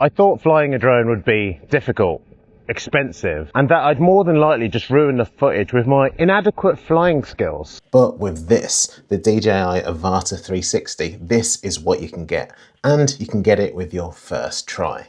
I thought flying a drone would be difficult, expensive, and that I'd more than likely just ruin the footage with my inadequate flying skills. But with this, the DJI Avata 360, this is what you can get. And you can get it with your first try.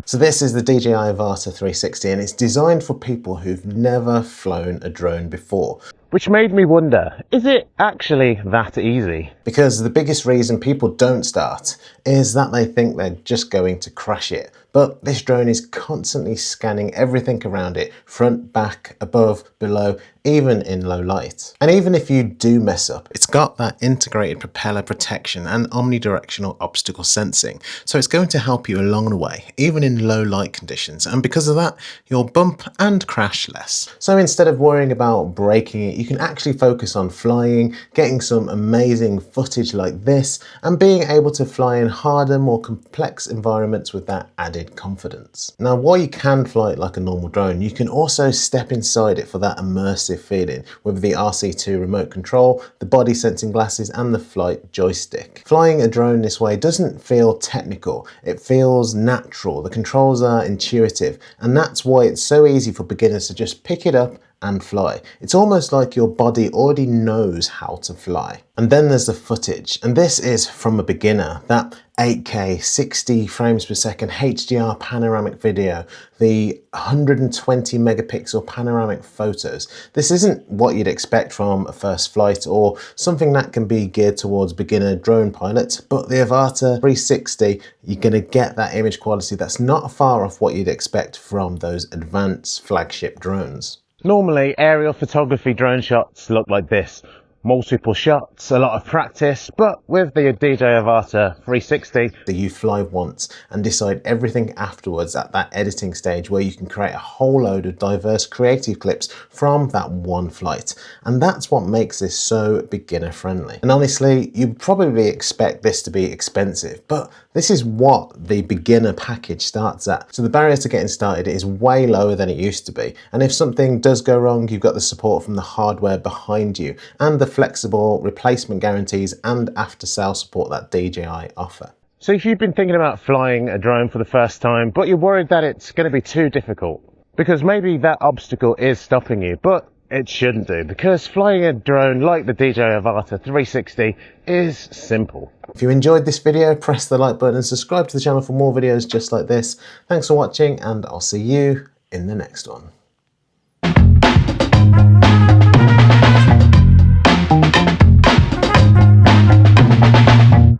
So this is the DJI Avata 360 and it's designed for people who've never flown a drone before. Which made me wonder, is it actually that easy? Because the biggest reason people don't start is that they think they're just going to crash it. But this drone is constantly scanning everything around it, front, back, above, below, even in low light. And even if you do mess up, it's got that integrated propeller protection and omnidirectional obstacle sensing. So it's going to help you along the way, even in low light conditions. And because of that, you'll bump and crash less. So instead of worrying about breaking it, you can actually focus on flying, getting some amazing footage like this, and being able to fly in harder, more complex environments with that added confidence. Now, while you can fly it like a normal drone, you can also step inside it for that immersive feeling with the RC2 remote control, the body sensing glasses, and the flight joystick. Flying a drone this way doesn't feel technical, it feels natural. The controls are intuitive, and that's why it's so easy for beginners to just pick it up and fly. It's almost like your body already knows how to fly. And then there's the footage, and this is from a beginner. That 8K 60 frames per second HDR panoramic video, the 120 megapixel panoramic photos. This isn't what you'd expect from a first flight or something that can be geared towards beginner drone pilots, but the Avata 360, you're gonna get that image quality that's not far off what you'd expect from those advanced flagship drones. Normally, aerial photography drone shots look like this. Multiple shots, a lot of practice, but with the DJI Avata 360, you fly once and decide everything afterwards at that editing stage where you can create a whole load of diverse creative clips from that one flight. And that's what makes this so beginner friendly. And honestly, you'd probably expect this to be expensive, but this is what the beginner package starts at. So the barrier to getting started is way lower than it used to be. And if something does go wrong, you've got the support from the hardware behind you and the flexible replacement guarantees and after-sale support that DJI offer. So if you've been thinking about flying a drone for the first time, but you're worried that it's going to be too difficult, because maybe that obstacle is stopping you, but it shouldn't do, because flying a drone like the DJI Avata 360 is simple. If you enjoyed this video, press the like button and subscribe to the channel for more videos just like this. Thanks for watching, and I'll see you in the next one.